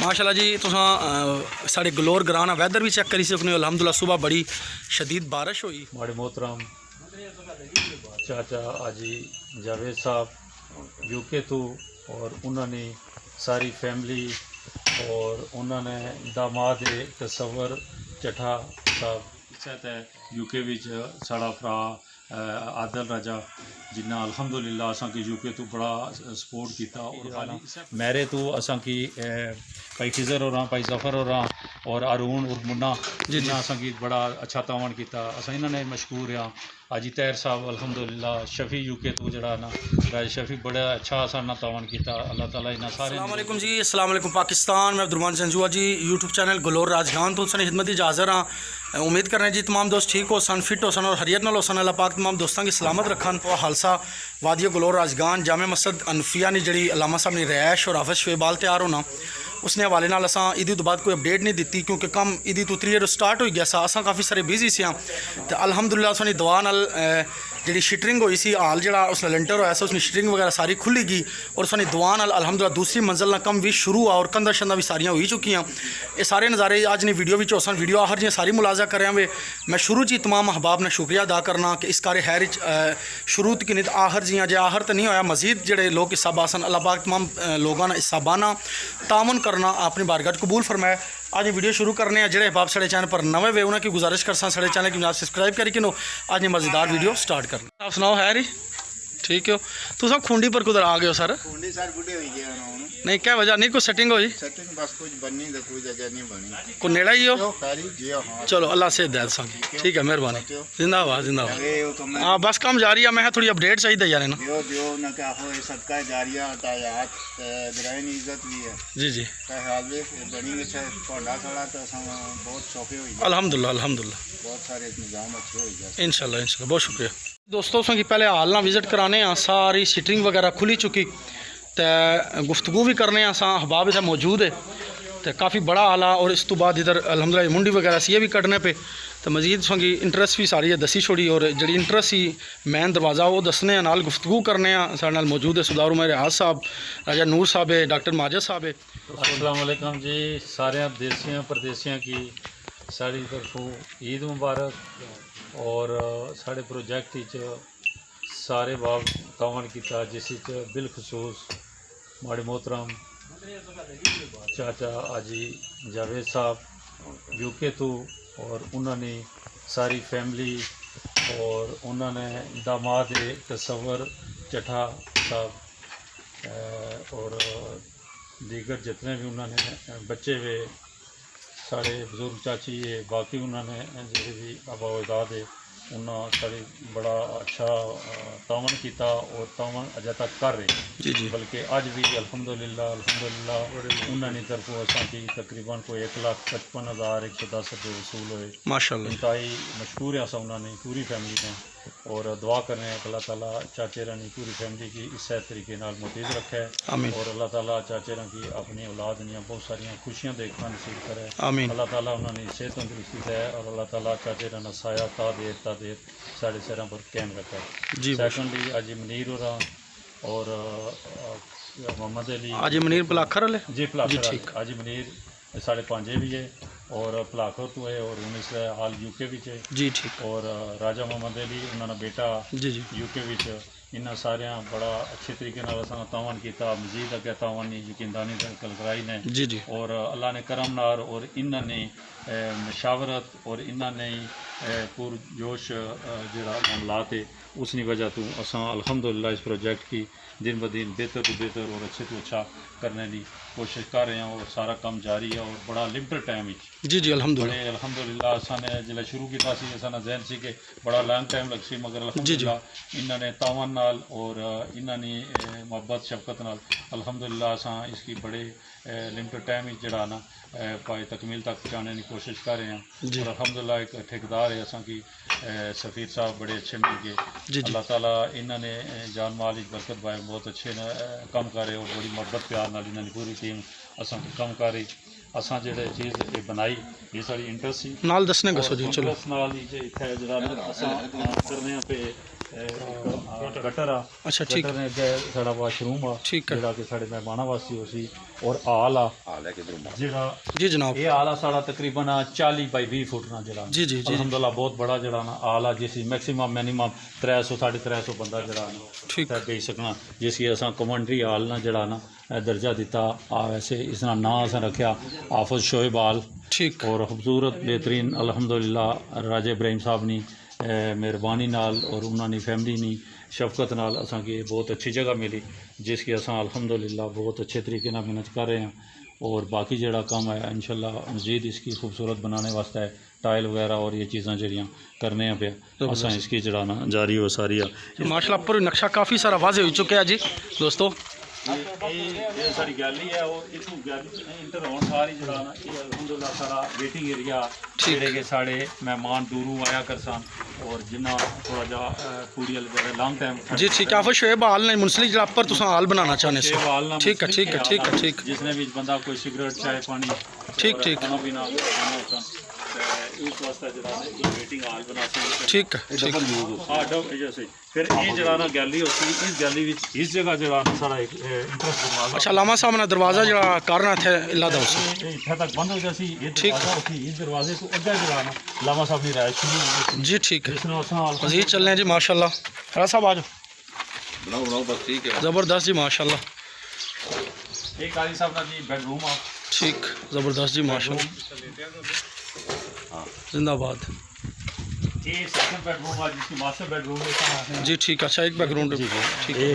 माशाल्लाह जी तुसां साढ़े गलोर ग्रां वैदर भी चेक करी सकने हो। अलहमदुलिल्लाह सुबह बड़ी शदीद बारिश हुई। बड़े मोहतरम चाचा आजी जावेद साहब यूके तो और उन्होंने सारी फैमिली और उन्होंने दामाद तस्वर चट्ठा साहब है यूके विच साड़ा भरा आदल राजा जिन्ना अल्हम्दुलिल्लाह असा की यूके तो बड़ा सपोर्ट किया। और मेरे तो असा की भाई खिजर हो रहा भाई जफर हो रहा और अरुण और मुन्ना जिन्ना असा की बड़ा अच्छा तावन किया। असा इन्होंने मशहूर हाँ अजी तैर साहब अल्हम्दुलिल्लाह शफी यूके तो जड़ा ना राज शफी बड़ा अच्छा असा तावन किया। अल्लाह ताला इन्ना सारे अस्सलाम वालेकुम जी। अस्सलाम वालेकुम पाकिस्तान। मैं अब्दुर्रहमान संजुआ जी यूट्यूब चैनल गलोर राजगान तो उसने खिदमत दी हाज़र हाँ। उम्मीद कर रहे हैं जी तमाम दोस्त ठीक हो सन फिट हो सन और हरियत नाल हो सन। अल्लाह पाक तमाम दोस्तों की सलामत रखन। तो हालसा वादियो गलोर राजगान जामे मस्जिद अनफिया ने जी अलामा साहब ने रैश और हाफिज शोएबाल तैयार होना उसने हवाले नाल असां ईदी तो बाद कोई अपडेट नहीं दी क्योंकि कम ईदी तो 3 स्टार्ट हो गया सा। असां काफ़ी सारे बिजी से तो अलहमदुलिल्लाह उसकी दुआ नाल जी शिटरिंग हुई सी हाल जरा उसने लेंटर होया उसकी शिटरिंग वगैरह सारी खुली गई और उसकी दुआ नाल अलहमदुलिल्लाह दूसरी मंजिल ना कम भी शुरू हुआ और कंधा शंदा भी सारियां हो चुकी हैं। ये सारे नज़ारे अज ने वीडियो भी सन वीडियो आहर जी सारी मुलाजा करें वे मैं शुरू च तमाम अहबाब ने शुक्रिया अदा करना कि इस कार्य हैर शुरू की नहीं आहर जी जे आहर तो नहीं होया मजीद जोड़े लोग हिस्सा बासन अल्लाह पाक तमाम लोगों ने हिस्सा बाना तावन करना अपनी बारगाह कबूल फरमाए। आज वीडियो शुरू करने हैं जेडे बाप साढ़े चैनल पर नवे वे उन्हें की गुजारिश कर साढ़े चैनल की सब्सक्राइब करके नो आज मज़ेदार वीडियो स्टार्ट करना। आप सुनाओ है री ठीक हो तुम सब खुंडी पर कुदर आ गए हो सर खुंडी सर बुढ़े हो गए नहीं क्या वजह नहीं कोई सेटिंग होई सेटिंग बस कुछ बननी तो कुछ अजय नहीं बनी को नेड़ा ही हो हाँ चलो अल्लाह से हिदायत संगी ठीक है मेहरबानी जिंदाबाद जिंदाबाद। हाँ बस काम जारी है मैं थोड़ी अपडेट चाहिए यार ना दियो दियो ना क्या हो सदका जारिया तायात ग्रहण इज्जत भी है जी जी हालवे बनी अच्छा पौधा खड़ा तो बहुत शौके हुई अल्हम्दुलिल्लाह अल्हम्दुलिल्लाह बहुत सारे निज़ाम अच्छे हो गए इंशाल्लाह इंशाल्लाह बहुत शुक्रिया दोस्तों संगी पहले हाल ना विजिट कराने सारी सीटिंग वगैरह खुली चुकी तो गुफ्तगू भी करने अहबाब इधर मौजूद है तो काफ़ी बड़ा हाल आ और इस तो बाद इधर अलहमदुलिल्लाह मुंडी वगैरह सी भी कटने पे तो मजीद संगी इंटरस्ट भी सारी है दसी छोड़ी और जी इंटरस्ट ही मैन दरवाज़ा वो दसने नाल गुफ्तगू करने सारे नाल मौजूद है सुदार उमर रियाज साहब राजा नूर साहब है डॉक्टर माजिद साहब है। अस्सलाम वालेकुम जी सारे देसियां परदेसियां की सारी तरफों ईद मुबारक और साढ़े प्रोजेक्ट सारे बाब तावन किया जिस बिलखसूस माड़े मोहतरम चाचा आजी जावेद साहब यूके तो और उन्होंने सारी फैमिली और उन्होंने दामाद तस्वर चट्ठा साहब और दीगर जितने भी उन्होंने बच्चे वे सारे बुजुर्ग चाची है बाकी उन्होंने जो भी आबा अजदाद है उन्होंने सारी बड़ा अच्छा तावन किया और तावन अजे तक कर रहे जी जी बल्कि अज भी अल्हम्दुलिल्लाह उन्होंने तरफों असा की तकरीबन कोई 1,55,110 रुपये वसूल हुए माशाल्लाह इंतहाई मशहूर है असा उन्होंने पूरी फैमिली ने और दुआ कर रहे हैं अल्लाह ताला चाचे रानी पूरी फैमिली की इस तरीके नाल मुतीज रखे आमीन और अल्लाह ताला चाचे रानी की अपनी औलाद ने बहुत सारिया खुशियाँ देखना नसीब करे आमीन अल्लाह ताला उन्होंने सेहत तंदुरुस्ती है और अल्लाह ताला चाचे राना साया ता देर साढ़े सैर पर कैम रखा जी सैकंडली अजी मनीर और मोहम्मद अली अजी मनीर पलाखर वाले जी पलाखर अजी मनीर साढ़े 5 भी है और पलाखर तो है और उन्नीस हाल यूके भी है जी ठीक और राजा मोहम्मद अली उन्होंने बेटा जी जी यूके भी इन्होंने सारे बड़ा अच्छे तरीके तावन किया मजीद अगर तावन यकीनदानी कराई ने जी जी और अल्लाह ने करम नार और इन्होंने मशावरत और इन्होंने पुरजोश जरा मामलात है उसकी वजह तो असा अल्हम्दुलिल्लाह इस प्रोजेक्ट की दिन ब दिन बेहतर तो बेहतर और अच्छे तो अच्छा करने की कोशिश कर रहे हैं और सारा काम जारी है और बड़ा लिमिटेड टाइम जी जी अल्हम्दुलिल्लाह अल्हम्दुलिल्लाह असाने जिला शुरू किया असा जहन से कि बड़ा लॉन्ग टाइम लग सी मगर अल्हम्दुलिल्लाह इन्होंने तावन नाल और इन्होंने मोहब्बत शफकत नाल अल्हम्दुलिल्लाह असा इसकी बड़े लिमिटेड टाइम जड़ा ना पाए तकमील तक पहुँचाने की कोशिश कर रहे हैं और अल्हम्दुलिल्लाह एक ठेकेदार है असा की सफ़ीर साहब बड़े अच्छे मिल गए अल्लाह ताला इन्होंने जान माल बरकत पाए बहुत अच्छे कम करे और बड़ी मोहब्बत प्यार नाल इन्होंने पूरी टीम असा कम कर रही असा जो चीज़ बनाई ये सारी इंटरेस्ट सी नाल दसने गसो जी चलो नाल ही इत्थे जरा असा करने पे गटर आ अच्छा ठीक गटर ने अगे साढ़ा वाशरूम आ ठीक है जेड़ा कि साढ़े मेहमाना वास्ते हो सी और हाल आ जेड़ा जी जनाब ये हाल आ साढ़ा तकरीबन 40 बाई 20 फुट ना जेड़ा जी जी जी अलहमदुलिल्लाह बहुत बड़ा जेड़ा ना हाल आ जिस मैक्सिमम मिनिमम 300 350 बंदा जेड़ा ठीक बेच सकना जिसकी असां कमांडरी हाल ना जेड़ा ना दर्जा दिता आ वैसे इसका नाम असां रखा हाफिज शोएब हाल ठीक और खूबसूरत बेहतरीन अल्हम्दुलिल्लाह राजा इब्राहिम साहब नी मेहरबानी नाल और उन्होंने फैमिली नी शफकत नाल असांखे बहुत अच्छी जगह मिली जिसकी असां अल्हम्दुलिल्लाह बहुत अच्छे तरीके नाल मेहनत कर रहे हैं और बाकी जड़ा कम है इंशाल्लाह मज़ीद इसकी खूबसूरत बनाने वास्ते है टाइल वगैरह और ये चीज़ां जड़ियाँ करने पे असां इसकी जड़ा ना जारी व सारी माशाल्लाह पूरा नक्शा काफ़ी सारा वाजे हो चुका है जी दोस्तों ये सारी गैलरी है और इतू गैलरी इंटर होने सारी जड़ा ना ये अल्हम्दुलिल्लाह सारा वेटिंग एरिया जेड़े के साढ़े मेहमान दूरों आया कर सन और जिन्ना थोड़ा जा पूरी लॉन्ग टाइम जी ठीक है शोएब हाल ने मुंसली जड़ा पर तुम हाल बनाना चाहने से ठीक है ठीक है ठीक है ठीक जिसने भी बंदा कोई सिगरेट चाय पानी ठीक ठीक खाना पीना इस वास्ते जड़ा ना ये वेटिंग हाल बना सकते ठीक है ठीक हाँ डब जैसे फिर ये जड़ा ना गैलरी होती इस गैलरी विच इस जगह जड़ा सारा एक इंटरेस्ट दरवाजा अच्छा लामा साहब ने दरवाज़ा जड़ा करना थे इला दा उसे इत्थे तक बंद हो जासी ये दरवाजा होती इस दरवाजे को अग्गे जड़ा ना लामा साहब ने राय शुरू हो जी ठीक है इसने असां मज़ीद चल रहे हैं जी माशाल्लाह हरा साहब आ जाओ बनाओ बनाओ बस ठीक है ज़बरदस्त जी माशाल्लाह एक कारी साहब ना जी बेडरूम आ ठीक ज़बरदस्त जी माशाल्लाह जिंदाबाद ये सेकंड बेडरूम आ जिसकी मास्टर बेडरूम है जी ठीक अच्छा एक बैकग्राउंड ठीक है ये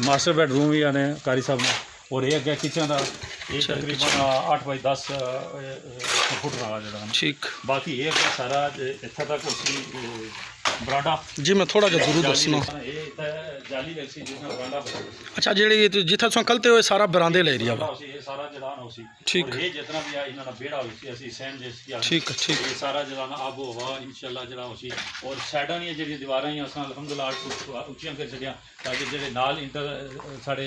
मास्टर बेडरूम ही आने कारी साहब ने और ये अगे किचन का ये तकरीबन 8 बाई 10 फुट रहा जरा ठीक बाकी ये अगे सारा इत्थे तक उसी बरांडा जी मैं थोड़ा जिहा जरूर दसना ये जाली रखी जिसमें बरांडा अच्छा जेड़ी जिथे तुम कलते हो सारा बरांदे ला एरिया वा ये सारा जड़ा ना उसी ठीक और ये जितना भी है इन्होंने बेड़ा हुई ऐसी सेम जैसी ठीक है ठीक ये सारा जड़ा ना आबो हवा इंशाल्लाह जड़ा उसी और साइडां दी जेडी दीवारां ही असां अल्हम्दुलिल्लाह 8 फुट ऊंचियां कर छड़ियां ताकि जेडे नाल इंटर साडे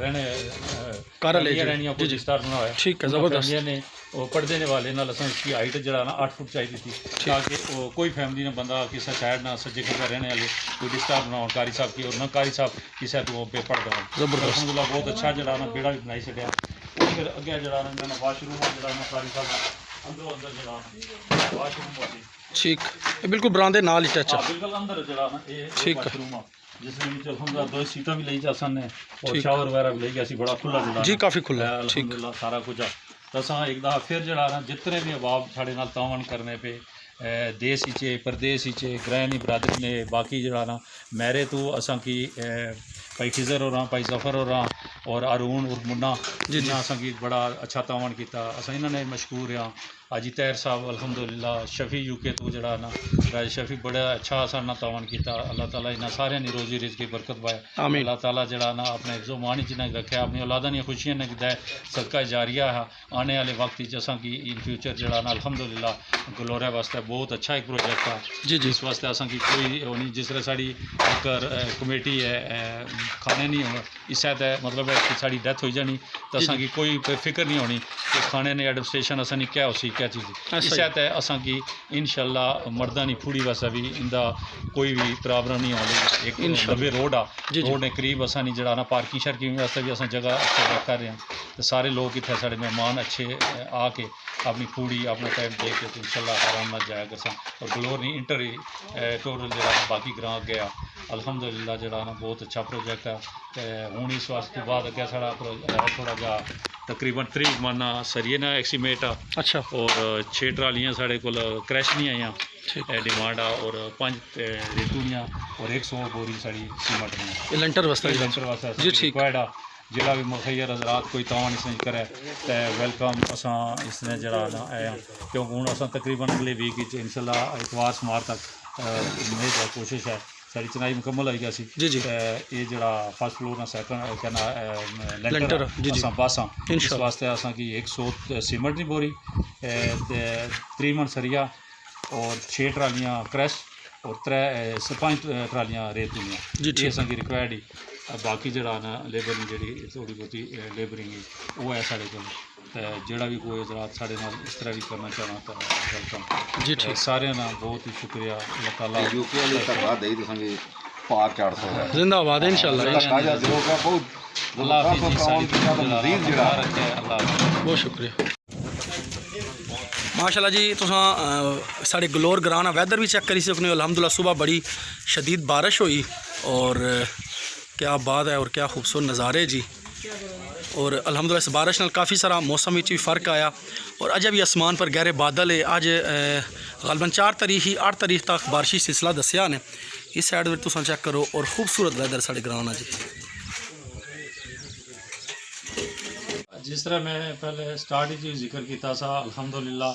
रहने कर ले रहनियां कोई डिस्टर्ब ना होए ठीक है ज़बरदस्त ने वो पढ़ने वाले नाल असां इसकी हाइट जड़ा ना 8 फुट चाहिए थी ताकि कोई फैमिली ने बंदा किसी साइड ना सज्जे खब्बे रहने वाले कोई डिस्टर्ब ना हो कारी साहब की और ना कारी साहब किसी तो पे पढ़दा हो ज़बरदस्त अल्हम्दुलिल्लाह बहुत अच्छा जड़ा ना बेड़ा भी बनाई छड़िया फिर अगे जड़ा ना इन्होंने वाशरूम जड़ा ना कारी साहब अंदर जड़ा वाशरूम वाली ठीक ये बिल्कुल बरांदे नाल ही टच हाँ बिल्कुल अंदर जड़ा ना ये ठीक है। वाशरूम आ जिसमें नीचे अल्हम्दुलिल्लाह 2 सीटां भी ले जा सन और शावर वगैरह भी ले गया सी बड़ा खुला जड़ा जी काफ़ी खुला है, ठीक अल्हम्दुलिल्लाह सारा कुछ आ तो असां एक दफ़ा फिर जड़ा ना जितने भी अहबाब साढ़े नाल तावन करने पे देश चे परदेश चे ग्रहणी बरादरी ने बाकी जड़ा ना मेरे तो असां की भाई खिजर हो रहा भाई जफ़र हो रहा और अरुण और मुन्ना जिन्हें असां की बड़ा अच्छा तावन किया असां इन्होंने मशहूर हाँ अजी तैर साहब अल्हम्दुलिल्लाह शफी यूके तो जड़ा ना राज शफी बड़ा अच्छा असा तावन किया अल्लाह ताला इन्हें सारे नी रोजी रिज की बरकत पाए अल्लाह ताला जड़ा ना अपने इज्जो मान जिन्हें रखा अपनी औलादा दी खुशियां ने गिदा सदका जारिया है आने वाले वक्त असां की इन फ्यूचर जड़ा ना अल्हम्दुलिल्लाह गलोरे वास्ते बहुत अच्छा एक प्रोजेक्ट है जी जी इस वास्ते असां की कोई होनी जिस तरह साड़ी एक कमेटी है खाने नहीं होना इस मतलब है कि साड़ी डेथ हो जानी तो असां की कोई फिक्र नहीं होनी कि खाने ने एडमिनिस्ट्रेशन असां क्या उसी क्या चीज़ इस असां की इंशाल्लाह मर्दानी फूड़ी वास्ते भी इंदा कोई भी प्रॉब्लम नहीं आनी एक लंबे रोड आ रोड ने करीब असां नहीं जड़ा ना पार्किंग शार्किंग वास्ते भी असां जगह कर रहे हैं तो सारे लोग इतने साढ़े मेहमान अच्छे आके अपनी फूड़ी अपना टाइम देख के इंशाल्लाह आराम नाल जाया करसा और गलोर नहीं इंटर टोटल जड़ा बाकी ग्रां गया अल्हम्दुलिल्लाह जड़ा ना बहुत अच्छा प्रोजेक्ट है हूँ इस वास्ते बाद अगे साढ़ा थोड़ा जा तकरीबन 3 माना सरिये ना एक्सीमेट आ अच्छा और 6 ट्रालियाँ साढ़े को क्रैश नहीं आईयां डिमांड आ और 5 रेतूनियाँ और 100 बोरी साड़ी सीमेंट में लंटर वास्ते जी ठीक आ जिला भी मुखैर हजरात कोई तावन इसने करे तो वेलकम असां इसने जड़ा ना आया क्योंकि हूँ असां तकरीबन अगले वीक इंशाल्लाह इतवार समार तक उम्मीद है कोशिश है सारी चनाई मुकम्मल आई गया सी जी जी ये जड़ा फर्स्ट फ्लोर ना सैकंड कहना लेंटर जी जी असां बासां इस वास्ते असां की 100 सीमेंट दी बोरी 3 मन सरिया और 6 ट्रालियाँ क्रैश और 5 ट्रालियाँ रेतूनियाँ जी असां की रिक्वायर्ड ही बाकी जड़ा ना लेबरिंग जी थोड़ी बहुती लेबरिंग वो है साढ़े को जोड़ा भी कोई हजरात साढ़े नाल इस तरह भी करना चाहना तो वेलकम जी ठीक सारे ना बहुत ही शुक्रिया अल्लाह ताला यूके वाले धन्यवाद देई तुसां पार चढ़ सकता है। जिंदाबाद इंशाल्लाह ताजा दिलों का बहुत मजीद जड़ा बहुत शुक्रिया माशाल्लाह जी। तुसां साढ़े गलोर ग्रां दा वैदर भी चेक करी सकने हो। अल्हम्दुलिल्लाह सुबह बड़ी शदीद बारिश हुई और क्या बात है और क्या खूबसूरत नज़ारे जी। और अल्हम्दुलिल्लाह इस बारिश नाल काफ़ी सारा मौसम में भी फ़र्क आया और अजे भी आसमान पर गहरे बादल है। अज गलबन 4 तारीख ही 8 तारीख तक बारिशी सिलसिला दसिया ने। इस साइड में तुसां चेक करो और खूबसूरत वैदर साढ़े ग्रां दा जी। जिस तरह मैं पहले स्टार्ट ही जिक्र किया सा अल्हम्दुलिल्लाह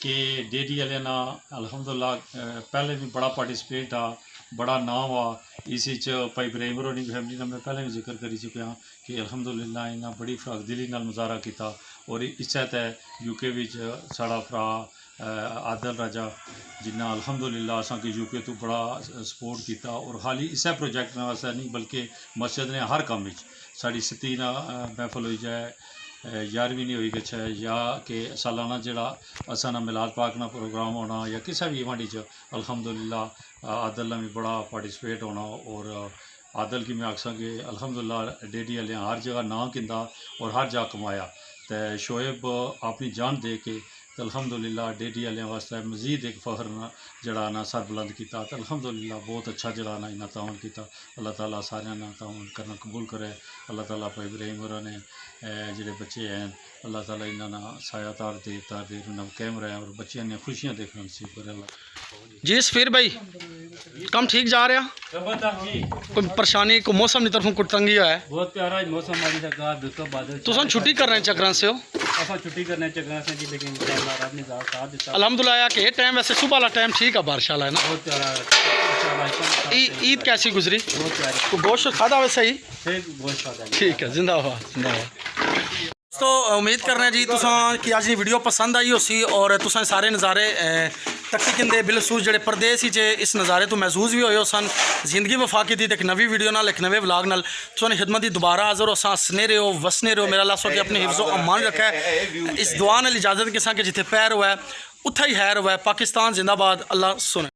कि डेडी वाले ना अल्हम्दुलिल्लाह पहले भी बड़ा पार्टिसिपेट आ बड़ा नाम आ इस भाई इब्राहिम होनी फैमिली का मैं पहले भी जिक्र करी चुका कि अल्हम्दुलिल्लाह इन्हें बड़ी फरागदिली नाल मुजाहरा किया और इस तय यूके विच साड़ा भरा आदल राजा जिन्ना अल्हम्दुलिल्लाह असांखे यूके तो बड़ा सपोर्ट किया और खाली इस प्रोजेक्ट वास्ते नहीं बल्कि मस्जिद ने हर काम साड़ी सती ना महफल हो जाए 11वीं नहीं हुई गच्छ है या कि सालाना जड़ा असा ना मिलाद पाक ना प्रोग्राम होना या किसी भी इवेंट अल्हम्दुलिल्लाह आदल ने भी बड़ा पार्टिसिपेट होना और आदल की मैं आखसा कि अल्हम्दुलिल्लाह डेडी वाले हर जगह नाम किंदा और हर जगह कमाया तो शोएब अपनी जान दे के तो अल्हम्दुलिल्लाह डेडी वाले वास्ते मजीद एक फ़ख्र ना जड़ा ना सर बुलंद किया तो अल्हम्दुलिल्लाह बहुत अच्छा जड़ा ना इन्हें ताउन किया। अल्लाह ताला सारे ना ताउन करना कबूल करे। अल्लाह ताला भाई इब्राहिम होर ने जेडे बच्चे हैं अल्लाह ताला इन्होंने साया तार दे उन्हें कैमरा है और बच्चियां ने खुशियां देखना नसीब करे अल्लाह जी। सफीर भाई कम ठीक जा रहा कोई परेशानी को मौसम की तरफों कोई तंगी है? बहुत प्यारा मौसम वाली जगह बिल्कुल बादल तुम छुट्टी कर रहे हैं चक्कर से हो? असा छुट्टी करने चक्कर से जी लेकिन इंशाल्लाह रब ने साथ दिता अल्हम्दुलिल्लाह कि टाइम वैसे सुबह वाला टाइम ठीक है बारिश वाला है ना। बहुत प्यारा इंशाल्लाह ईद कैसी गुजरी? बहुत प्यारी को गोश्त खादा वैसे ही फिर बहुत खादा ठीक है। जिंदाबाद जिंदाबाद। तो उम्मीद कर रहे हैं जी तुसां कि अज की वीडियो पसंद आई होसी और तुसां सारे नज़ारे तक्की किंदे बिलसूस जेडे परदेस ही इस नज़ारे तो महसूस भी होए सन। जिंदगी वफा की थी एक नवी वीडियो नाल एक नवे व्लॉग नाल तुहानी खिदमत ही दोबारा हाज़र हो। असां हसने रहो वसने रहो। मेरा अल्लाह कि अपने हिफ्ज़ो अमान रखा है। इस दुआ नाल इजाज़त किसा कि जिथे पैर हुआ है उत्थे ही हैर हुआ है। पाकिस्तान जिंदाबाद। अल्लाह सुने।